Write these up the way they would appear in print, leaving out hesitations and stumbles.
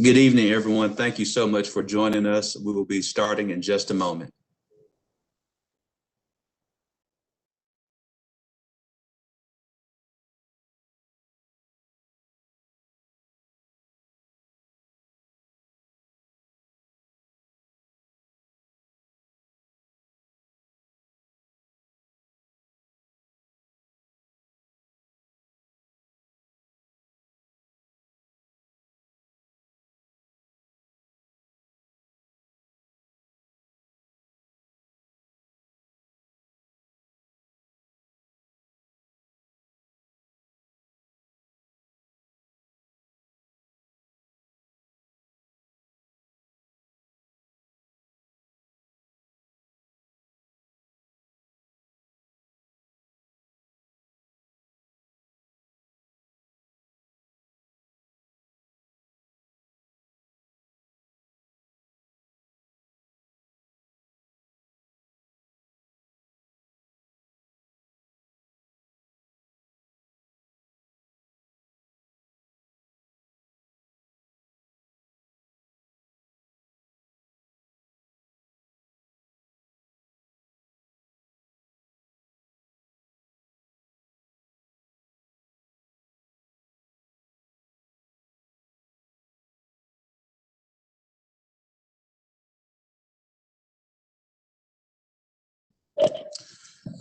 Good evening, everyone. Thank you so much for joining us. We will be starting in just a moment.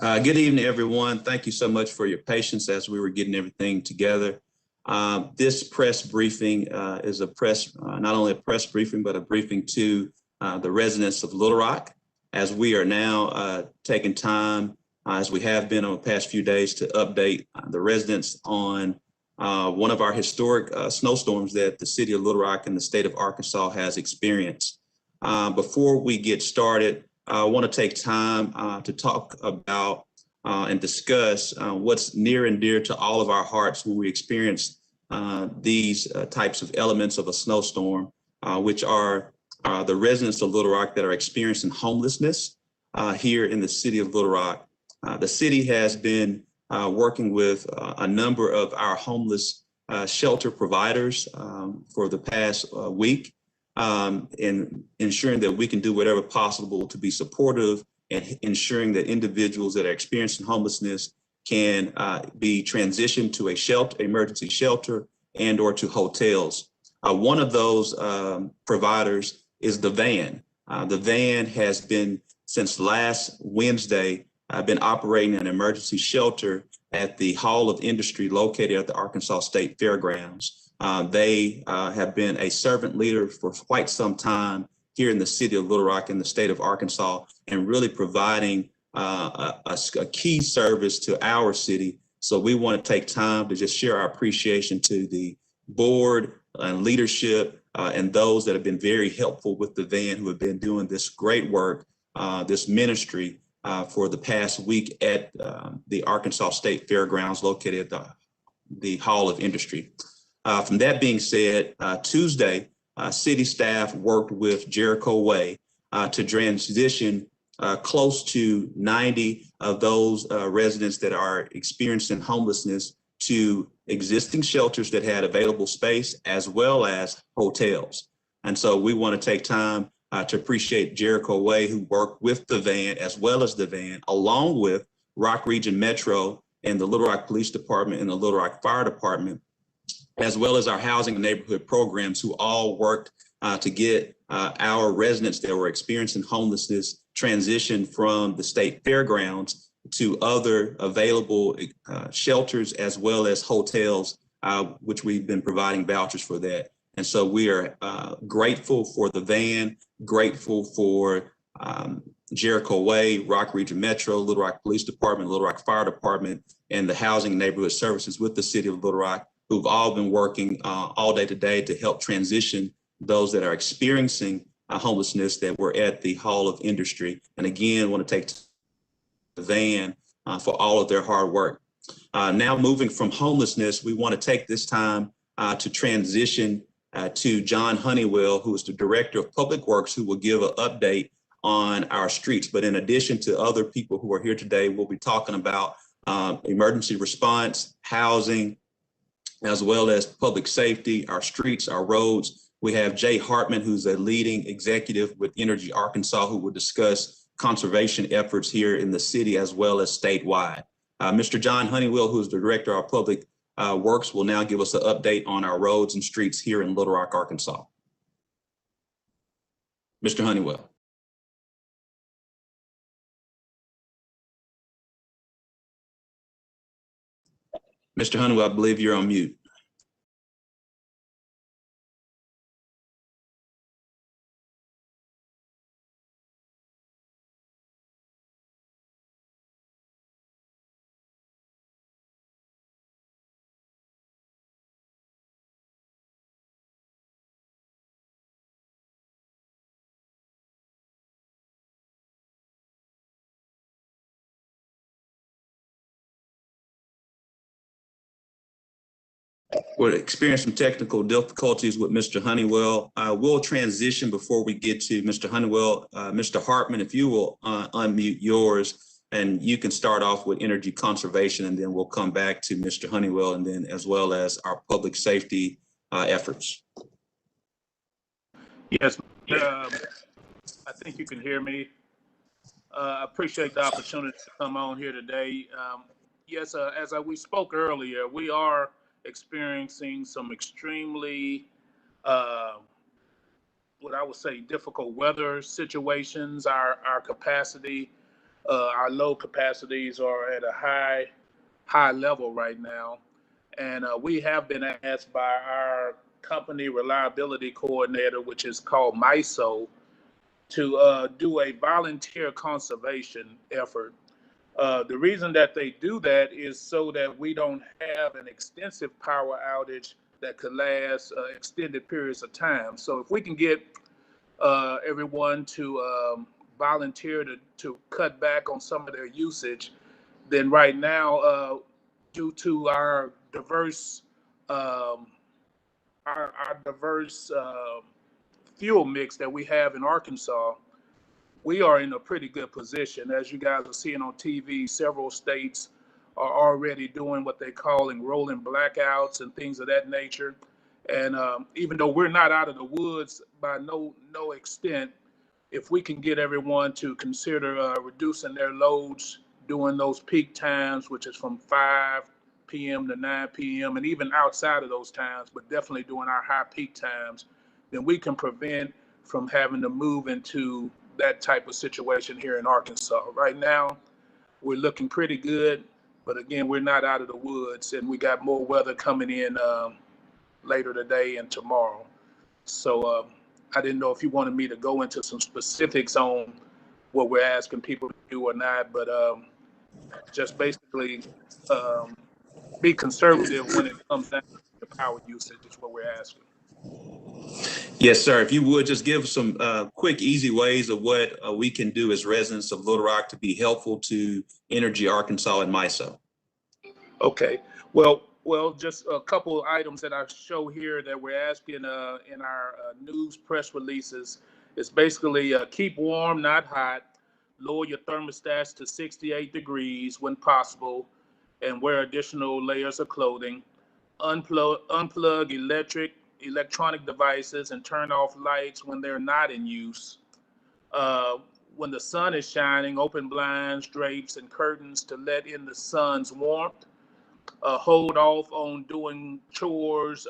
Good evening, everyone. Thank you so much for your patience as we were getting everything together. This press briefing is not only a press briefing, but a briefing to the residents of Little Rock, as we are now taking time, as we have been over the past few days, to update the residents on one of our historic snowstorms that the city of Little Rock and the state of Arkansas has experienced. Before we get started, I want to take time to talk about and discuss what's near and dear to all of our hearts when we experience these types of elements of a snowstorm, which are the residents of Little Rock that are experiencing homelessness here in the city of Little Rock. The city has been working with a number of our homeless shelter providers for the past week, and ensuring that we can do whatever possible to be supportive and ensuring that individuals that are experiencing homelessness can be transitioned to a shelter, emergency shelter, and or to hotels. One of those providers is the van. The van has been, since last Wednesday, been operating an emergency shelter at the Hall of Industry located at the Arkansas State Fairgrounds. They have been a servant leader for quite some time here in the city of Little Rock in the state of Arkansas, and really providing a key service to our city. So we want to take time to just share our appreciation to the board and leadership and those that have been very helpful with the van, who have been doing this great work, this ministry for the past week at the Arkansas State Fairgrounds located at the Hall of Industry. From that being said, Tuesday, city staff worked with Jericho Way to transition close to 90 of those residents that are experiencing homelessness to existing shelters that had available space, as well as hotels. And so we want to take time to appreciate Jericho Way, who worked with the van, as well as the van, along with Rock Region Metro and the Little Rock Police Department and the Little Rock Fire Department, as well as our housing and neighborhood programs, who all worked to get our residents that were experiencing homelessness transitioned from the state fairgrounds to other available shelters, as well as hotels, which we've been providing vouchers for that. And so we are grateful for the van, grateful for Jericho Way, Rock Region Metro, Little Rock Police Department, Little Rock Fire Department, and the Housing and Neighborhood Services with the city of Little Rock, who've all been working all day today to help transition those that are experiencing homelessness that were at the Hall of Industry. And again, want to take the van for all of their hard work. Now moving from homelessness, we want to take this time to transition to John Honeywell, who is the Director of Public Works, who will give an update on our streets. But in addition to other people who are here today, we'll be talking about emergency response, housing, as well as public safety, our streets, our roads. We have Jay Hartman, who's a leading executive with Energy Arkansas, who will discuss conservation efforts here in the city as well as statewide. Mr. John Honeywell, who's the director of public works, will now give us an update on our roads and streets here in Little Rock, Arkansas. Mr. Honeywell. Mr. Honeywell, I believe you're on mute. We're experiencing some technical difficulties with Mr. Honeywell. We'll transition before we get to Mr. Honeywell. Mr. Hartman, if you will unmute yours, and you can start off with energy conservation, and then we'll come back to Mr. Honeywell, and then as well as our public safety efforts. Yes, I think you can hear me. I appreciate the opportunity to come on here today. Yes, as we spoke earlier, we are experiencing some extremely, what I would say, difficult weather situations. Our capacity, our load capacities are at a high level right now. And we have been asked by our company reliability coordinator, which is called MISO, to do a volunteer conservation effort. The reason that they do that is so that we don't have an extensive power outage that could last extended periods of time. So if we can get everyone to volunteer to cut back on some of their usage, then right now, due to our diverse fuel mix that we have in Arkansas, we are in a pretty good position. As you guys are seeing on TV, several states are already doing what they're calling rolling blackouts and things of that nature. And even though we're not out of the woods by no extent, if we can get everyone to consider reducing their loads during those peak times, which is from 5 p.m. to 9 p.m. and even outside of those times, but definitely during our high peak times, then we can prevent from having to move into that type of situation here in Arkansas. Right now, we're looking pretty good, but again, we're not out of the woods, and we got more weather coming in later today and tomorrow. So I didn't know if you wanted me to go into some specifics on what we're asking people to do or not, but just basically be conservative when it comes down to power usage is what we're asking. Yes, sir. If you would just give some quick, easy ways of what we can do as residents of Little Rock to be helpful to Energy Arkansas and MISO. Okay. Well, just a couple of items that I show here that we're asking in our news press releases. It's basically keep warm, not hot. Lower your thermostats to 68 degrees when possible, and wear additional layers of clothing. Unplug electronic devices and turn off lights when they're not in use. When the sun is shining, open blinds, drapes, and curtains to let in the sun's warmth. Hold off on doing chores,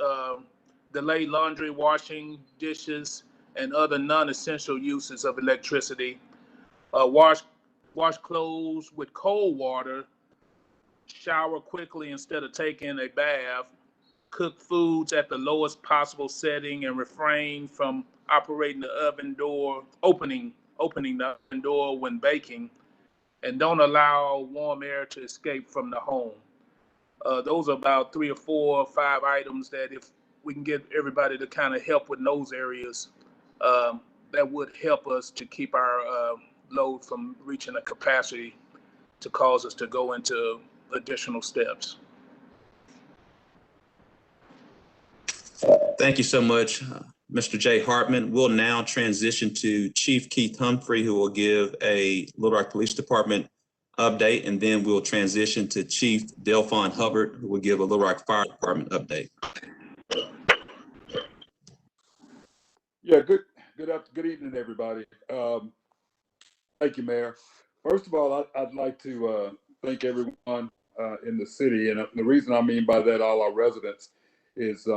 delay laundry, washing, dishes, and other non-essential uses of electricity. Wash clothes with cold water. Shower quickly instead of taking a bath. Cook foods at the lowest possible setting and refrain from operating the oven door, opening the oven door when baking, and don't allow warm air to escape from the home. Those are about 3 or 4 or 5 items that if we can get everybody to kind of help with those areas, that would help us to keep our load from reaching a capacity to cause us to go into additional steps. Thank you so much, Mr. Jay Hartman. We'll now transition to Chief Keith Humphrey, who will give a Little Rock Police Department update, and then we'll transition to Chief Delphon Hubbard, who will give a Little Rock Fire Department update. Yeah, good evening, everybody. Thank you, Mayor. First of all, I'd like to thank everyone in the city, and the reason I mean by that, all our residents, is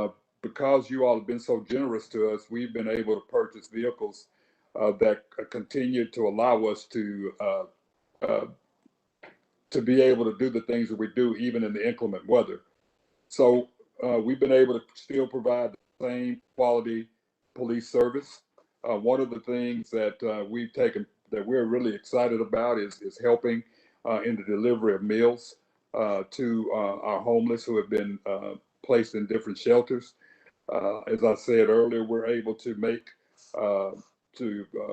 because you all have been so generous to us. We've been able to purchase vehicles that continue to allow us to be able to do the things that we do, even in the inclement weather. So we've been able to still provide the same quality police service. One of the things that we've taken that we're really excited about is helping in the delivery of meals to our homeless who have been placed in different shelters. As I said earlier, we're able to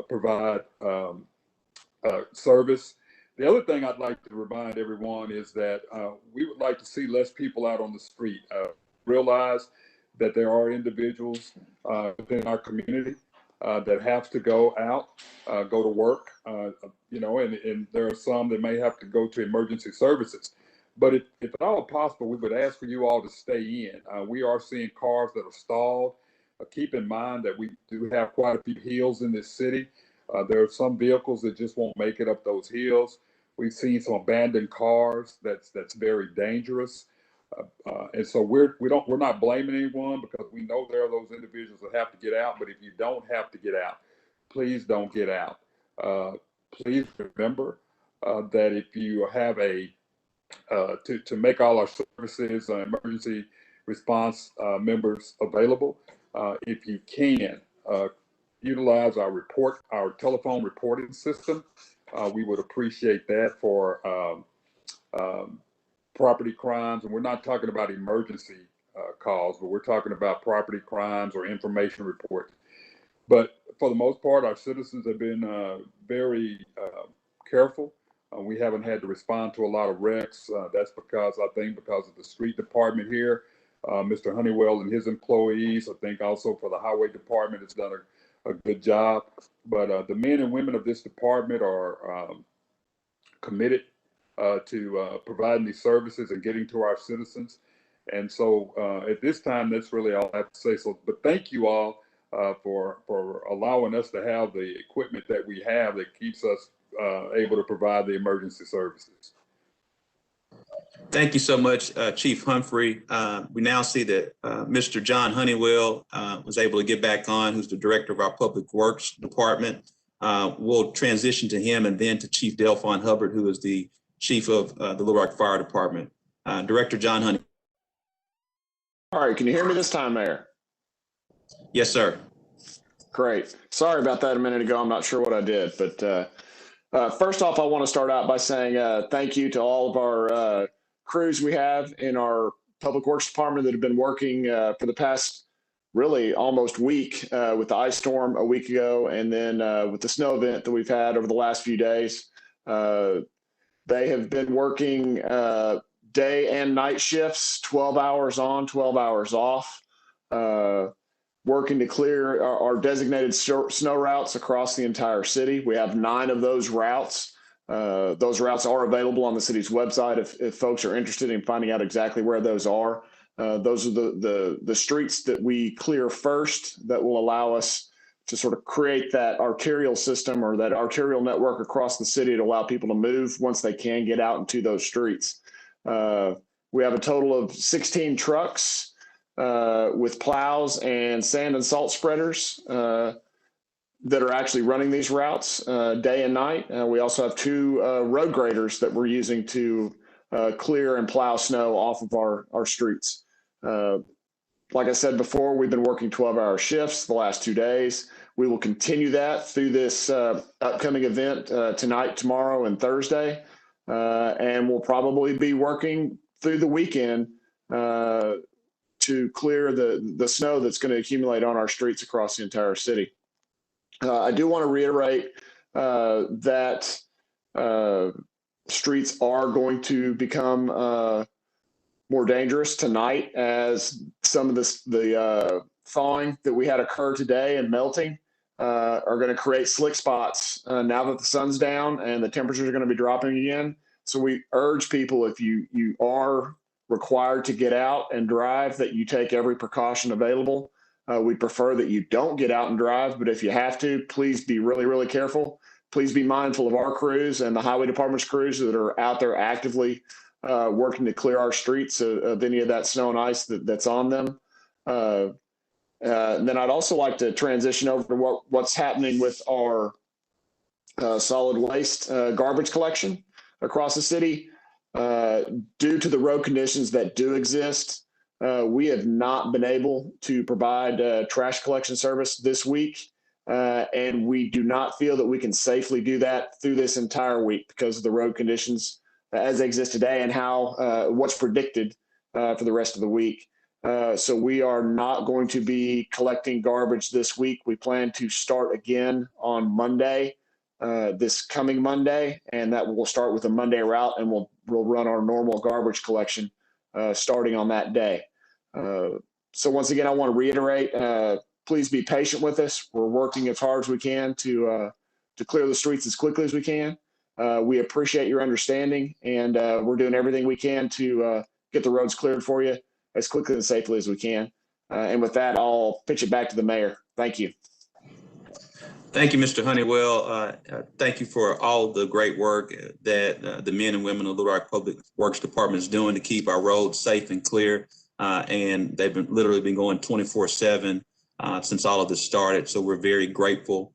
provide service. The other thing I'd like to remind everyone is that we would like to see less people out on the street. Realize that there are individuals within our community that have to go out, go to work, and there are some that may have to go to emergency services. But if at all possible, we would ask for you all to stay in. We are seeing cars that are stalled. Keep in mind that we do have quite a few hills in this city. There are some vehicles that just won't make it up those hills. We've seen some abandoned cars that's very dangerous. And so we're not blaming anyone, because we know there are those individuals that have to get out. But if you don't have to get out, please don't get out. Please remember that if you have to make all our services, emergency response members available, if you can utilize our telephone reporting system, we would appreciate that for property crimes. And we're not talking about emergency calls, but we're talking about property crimes or information reports. But for the most part, our citizens have been very careful. We haven't had to respond to a lot of wrecks. That's because of the street department here, Mr. Honeywell and his employees. I think also for the highway department, it's done a good job. But the men and women of this department are committed to providing these services and getting to our citizens. And so at this time, that's really all I have to say. So, but thank you all for allowing us to have the equipment that we have that keeps us able to provide the emergency services. Thank you so much, Chief Humphrey. We now see that Mr. John Honeywell was able to get back on, who's the director of our Public Works Department. We'll transition to him and then to Chief Delphon Hubbard, who is the chief of the Little Rock Fire Department. Director John Honeywell. All right, can you hear me this time, Mayor? Yes, sir. Great. Sorry about that a minute ago. I'm not sure what I did, but first off, I want to start out by saying thank you to all of our crews we have in our Public Works Department that have been working for the past really almost week with the ice storm a week ago, and then with the snow event that we've had over the last few days. They have been working day and night shifts, 12 hours on, 12 hours off, working to clear our designated snow routes across the entire city. We have 9 of those routes. Those routes are available on the city's website if folks are interested in finding out exactly where those are. Those are the streets that we clear first that will allow us to sort of create that arterial system or that arterial network across the city to allow people to move once they can get out into those streets. We have a total of 16 trucks with plows and sand and salt spreaders that are actually running these routes day and night. We also have 2 road graders that we're using to clear and plow snow off of our streets. Like I said before, we've been working 12-hour shifts the last 2 days. We will continue that through this upcoming event tonight, tomorrow, and Thursday. And we'll probably be working through the weekend to clear the snow that's going to accumulate on our streets across the entire city. I do want to reiterate that streets are going to become more dangerous tonight as some of the thawing that we had occur today and melting are going to create slick spots now that the sun's down and the temperatures are going to be dropping again. So we urge people, if you are required to get out and drive, that you take every precaution available. We prefer that you don't get out and drive, but if you have to, please be really, really careful. Please be mindful of our crews and the highway department's crews that are out there actively working to clear our streets of any of that snow and ice that's on them. Then I'd also like to transition over to what's happening with our solid waste garbage collection across the city. Due to the road conditions that do exist, we have not been able to provide trash collection service this week. And we do not feel that we can safely do that through this entire week because of the road conditions as they exist today and how what's predicted for the rest of the week. So we are not going to be collecting garbage this week. We plan to start again on Monday, this coming Monday, and that will start with a Monday route, and we'll run our normal garbage collection starting on that day. So once again, I want to reiterate, please be patient with us. We're working as hard as we can to clear the streets as quickly as we can. We appreciate your understanding, and we're doing everything we can to get the roads cleared for you as quickly and safely as we can. And with that, I'll pitch it back to the mayor. Thank you. Thank you, Mr. Honeywell. Thank you for all the great work that the men and women of Little Rock Public Works Department is doing to keep our roads safe and clear. And they've been literally been going 24/7 since all of this started. So we're very grateful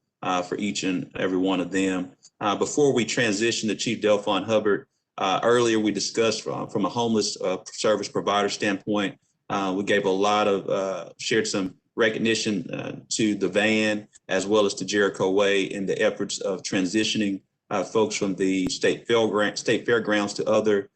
for each and every one of them. Before we transition to Chief Delphon Hubbard, earlier we discussed from a homeless service provider standpoint, we gave a lot of, shared some recognition to the van as well as to Jericho Way in the efforts of transitioning folks from the state fairgrounds to other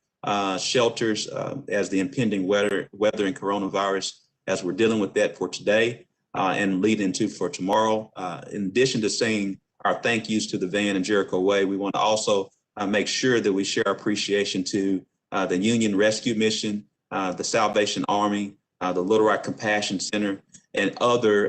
shelters as the impending weather and coronavirus, as we're dealing with that for today and leading into for tomorrow. In addition to saying our thank yous to the van and Jericho Way, we want to also make sure that we share our appreciation to the Union Rescue Mission, the Salvation Army, the Little Rock Compassion Center, and other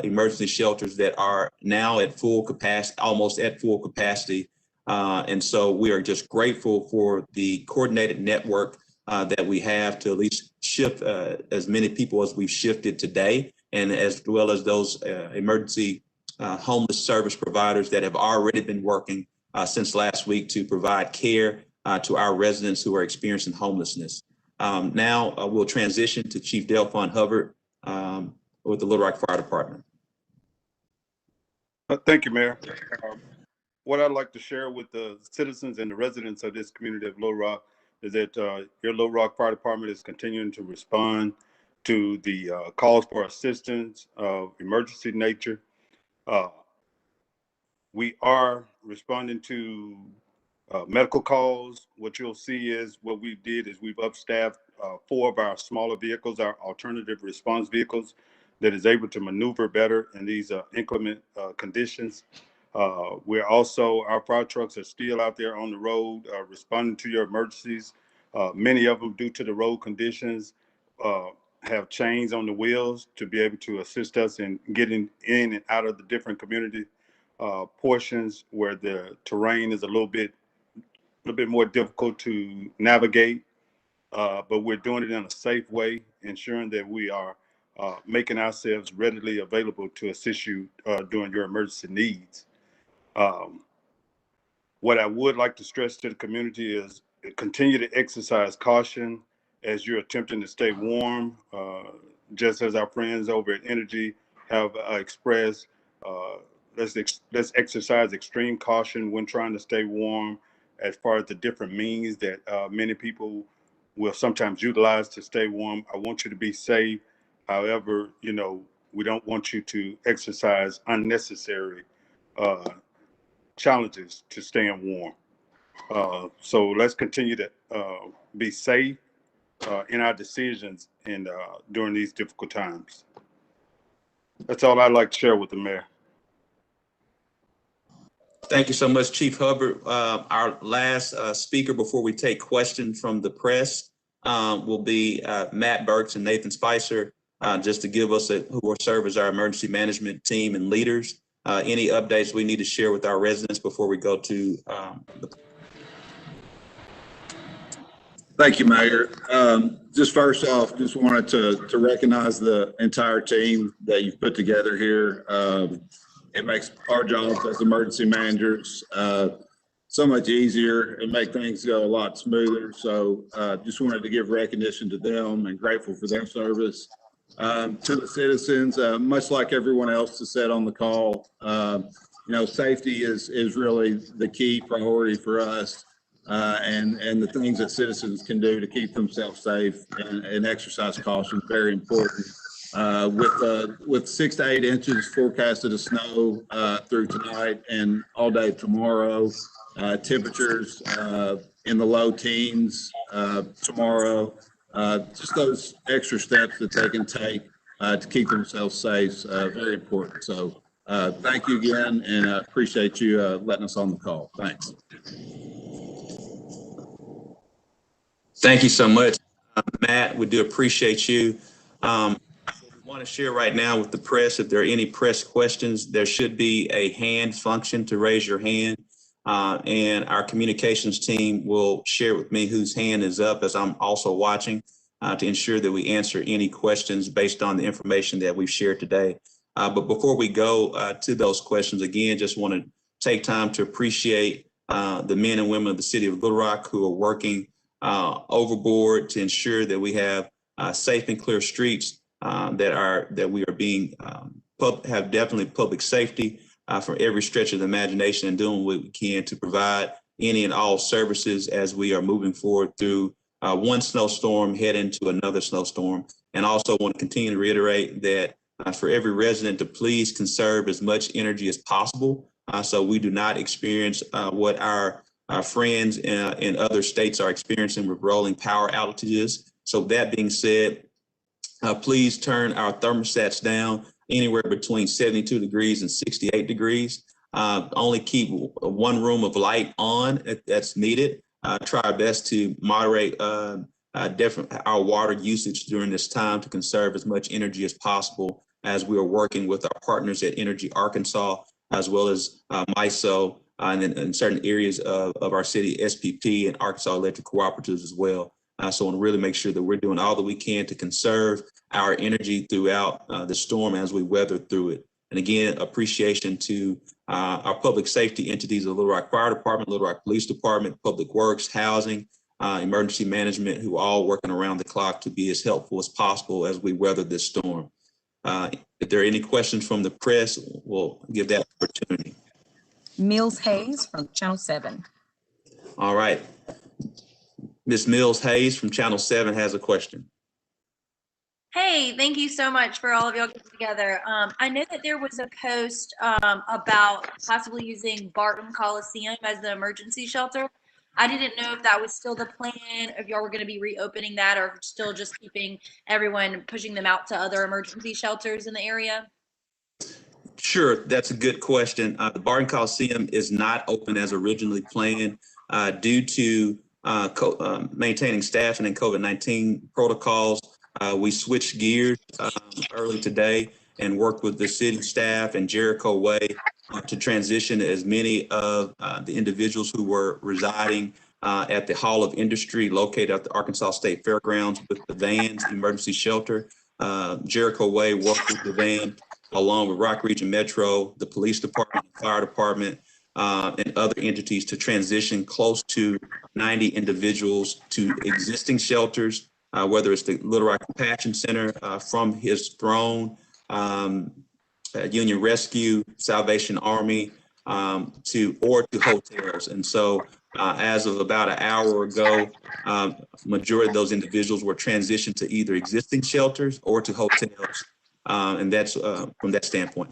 emergency shelters that are now at full capacity, almost at full capacity. And so we are just grateful for the coordinated network that we have to at least shift as many people as we've shifted today, and as well as those emergency homeless service providers that have already been working since last week to provide care to our residents who are experiencing homelessness. Now we'll transition to Chief Delphon Hubbard with the Little Rock Fire Department. Thank you, Mayor. What I'd like to share with the citizens and the residents of this community of Little Rock is that your Little Rock Fire Department is continuing to respond to the calls for assistance of emergency nature. We are responding to medical calls. What you'll see is what we did is we've upstaffed 4 of our smaller vehicles, our alternative response vehicles, that is able to maneuver better in these inclement conditions. We're also, our fire trucks are still out there on the road responding to your emergencies. Many of them, due to the road conditions, have chains on the wheels to be able to assist us in getting in and out of the different community portions where the terrain is a little bit more difficult to navigate. But we're doing it in a safe way, ensuring that we are making ourselves readily available to assist you during your emergency needs. What I would like to stress to the community is continue to exercise caution as you're attempting to stay warm, just as our friends over at Energy have expressed. Let's exercise extreme caution when trying to stay warm, as far as the different means that many people will sometimes utilize to stay warm. I want you to be safe. However, we don't want you to exercise unnecessary challenges to staying warm. So let's continue to be safe in our decisions and during these difficult times. That's all I'd like to share with the mayor. Thank you so much, Chief Hubbard. Our last speaker before we take questions from the press will be Matt Burks and Nathan Spicer, just to give us who will serve as our emergency management team and leaders. Any updates we need to share with our residents before we go to Thank you, Mayor. Just first off, just wanted to recognize the entire team that you've put together here. It makes our jobs as emergency managers so much easier and make things go a lot smoother. So just wanted to give recognition to them and grateful for their service. To the citizens, much like everyone else has said on the call, safety is really the key priority for us. And the things that citizens can do to keep themselves safe and exercise caution is very important. With 6 to 8 inches forecasted of snow through tonight and all day tomorrow, temperatures in the low teens tomorrow, just those extra steps that they can take to keep themselves safe, very important. So thank you again, and I appreciate you letting us on the call. Thanks. Thank you so much, Matt. We do appreciate you. We want to share right now with the press, if there are any press questions, there should be a hand function to raise your hand. And our communications team will share with me whose hand is up as I'm also watching to ensure that we answer any questions based on the information that we've shared today. But before we go to those questions, again, just want to take time to appreciate the men and women of the city of Little Rock who are working overboard to ensure that we have safe and clear streets that we are being have definitely public safety from every stretch of the imagination, and doing what we can to provide any and all services as we are moving forward through one snowstorm, head into another snowstorm. And also want to continue to reiterate that for every resident to please conserve as much energy as possible, so we do not experience what our friends in other states are experiencing with rolling power outages. So that being said, please turn our thermostats down anywhere between 72 degrees and 68 degrees. Only keep one room of light on if that's needed. Try our best to moderate our water usage during this time to conserve as much energy as possible as we are working with our partners at Energy Arkansas, as well as MISO, and in certain areas of our city, SPP and Arkansas Electric Cooperatives as well. So I want to really make sure that we're doing all that we can to conserve our energy throughout the storm as we weather through it. And again, appreciation to our public safety entities of Little Rock Fire Department, Little Rock Police Department, Public Works, Housing, Emergency Management, who are all working around the clock to be as helpful as possible as we weather this storm. If there are any questions from the press, we'll give that opportunity. Mills Hayes from Channel 7. All right. Ms. Mills Hayes from Channel 7 has a question. Hey, thank you so much for all of y'all getting together. I know that there was a post about possibly using Barton Coliseum as the emergency shelter. I didn't know if that was still the plan, if y'all were going to be reopening that, or still just keeping everyone, pushing them out to other emergency shelters in the area. Sure, that's a good question. The Barton Coliseum is not open as originally planned due to maintaining staffing and COVID-19 protocols. We switched gears early today and worked with the city staff and Jericho Way to transition as many of the individuals who were residing at the Hall of Industry located at the Arkansas State Fairgrounds with the van's emergency shelter. Jericho Way worked with the van along with Rock Region Metro, the police department, the fire department, and other entities to transition close to 90 individuals to existing shelters, whether it's the Little Rock Compassion Center, From His Throne, Union Rescue, Salvation Army, to hotels. And so as of about an hour ago, majority of those individuals were transitioned to either existing shelters or to hotels. And that's from that standpoint.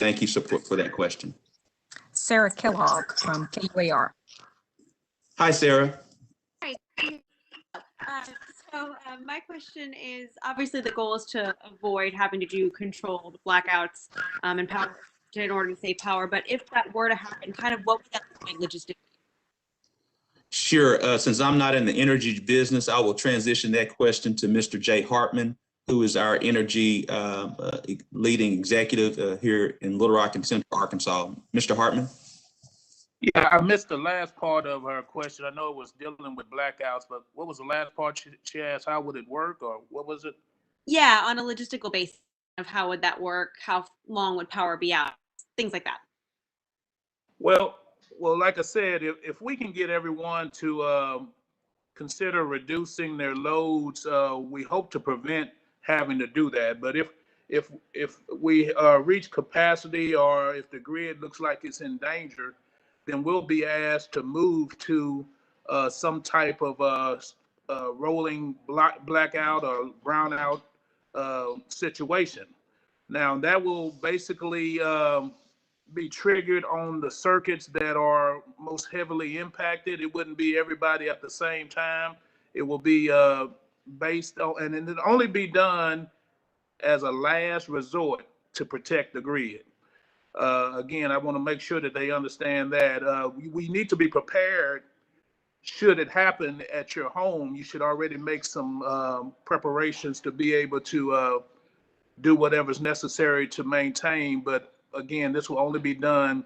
Thank you for that question. Sarah Kellogg from KUAR. Hi, Sarah. Hi. My question is, obviously the goal is to avoid having to do controlled blackouts and power in order to save power. But if that were to happen, kind of what would that look like logistically? Sure. Since I'm not in the energy business, I will transition that question to Mr. Jay Hartman, who is our energy leading executive here in Little Rock and Central Arkansas. Mr. Hartman. Yeah, I missed the last part of her question. I know it was dealing with blackouts, but what was the last part she asked? How would it work, or what was it? Yeah, on a logistical basis of how would that work? How long would power be out? Things like that. Well, like I said, if we can get everyone to consider reducing their loads, we hope to prevent having to do that. But if we reach capacity, or if the grid looks like it's in danger, then we'll be asked to move to some type of rolling blackout or brownout situation. Now that will basically be triggered on the circuits that are most heavily impacted. It wouldn't be everybody at the same time. It will be based on, and it'll only be done as a last resort to protect the grid. Again, I want to make sure that they understand that we need to be prepared. Should it happen at your home, you should already make some preparations to be able to do whatever's necessary to maintain. But again, this will only be done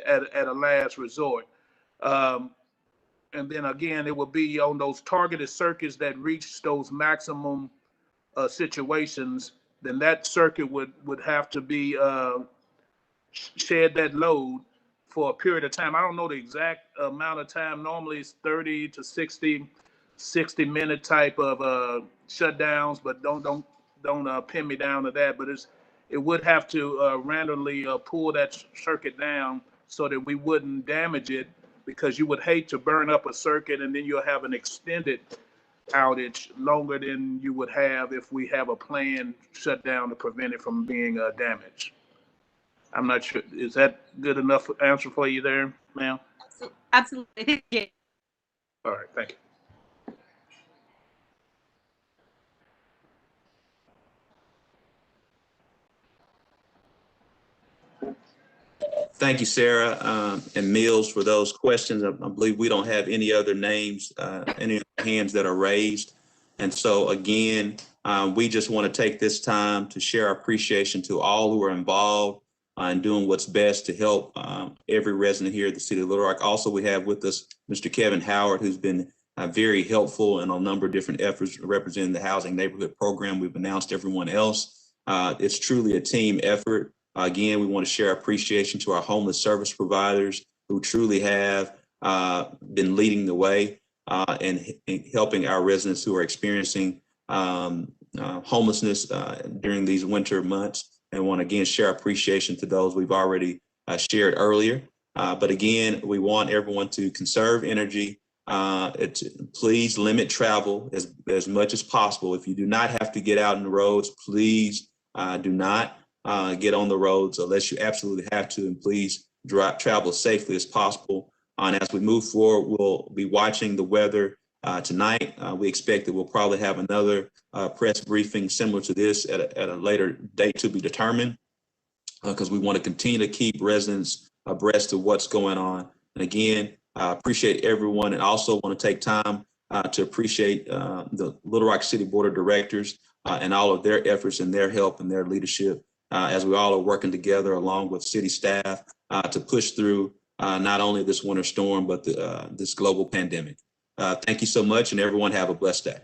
at a last resort. And then again, it will be on those targeted circuits that reach those maximum situations. Then that circuit would have to be shed that load for a period of time. I don't know the exact amount of time. Normally it's 30 to 60 minute type of shutdowns, but don't pin me down to that. But it would have to randomly pull that circuit down so that we wouldn't damage it, because you would hate to burn up a circuit and then you'll have an extended outage longer than you would have if we have a planned shutdown to prevent it from being damaged. I'm not sure. Is that good enough answer for you there, ma'am? Absolutely. Thank you. All right, thank you. Thank you, Sarah and Mills, for those questions. I believe we don't have any other names, any hands that are raised. And so again, we just want to take this time to share our appreciation to all who are involved in doing what's best to help every resident here at the City of Little Rock. Also, we have with us Mr. Kevin Howard, who's been very helpful in a number of different efforts representing the Housing Neighborhood Program. We've announced everyone else. It's truly a team effort. Again, we want to share appreciation to our homeless service providers who truly have been leading the way and helping our residents who are experiencing homelessness during these winter months. And want to again share appreciation to those we've already shared earlier. But again, we want everyone to conserve energy. Please limit travel as much as possible. If you do not have to get out on the roads, please do not get on the roads unless you absolutely have to, and please travel safely as possible. And as we move forward, we'll be watching the weather tonight. We expect that we'll probably have another press briefing similar to this at a later date to be determined, because we want to continue to keep residents abreast of what's going on. And again, I appreciate everyone, and also want to take time to appreciate the Little Rock City Board of Directors and all of their efforts and their help and their leadership as we all are working together along with city staff to push through not only this winter storm, but this global pandemic. Thank you so much, and everyone have a blessed day.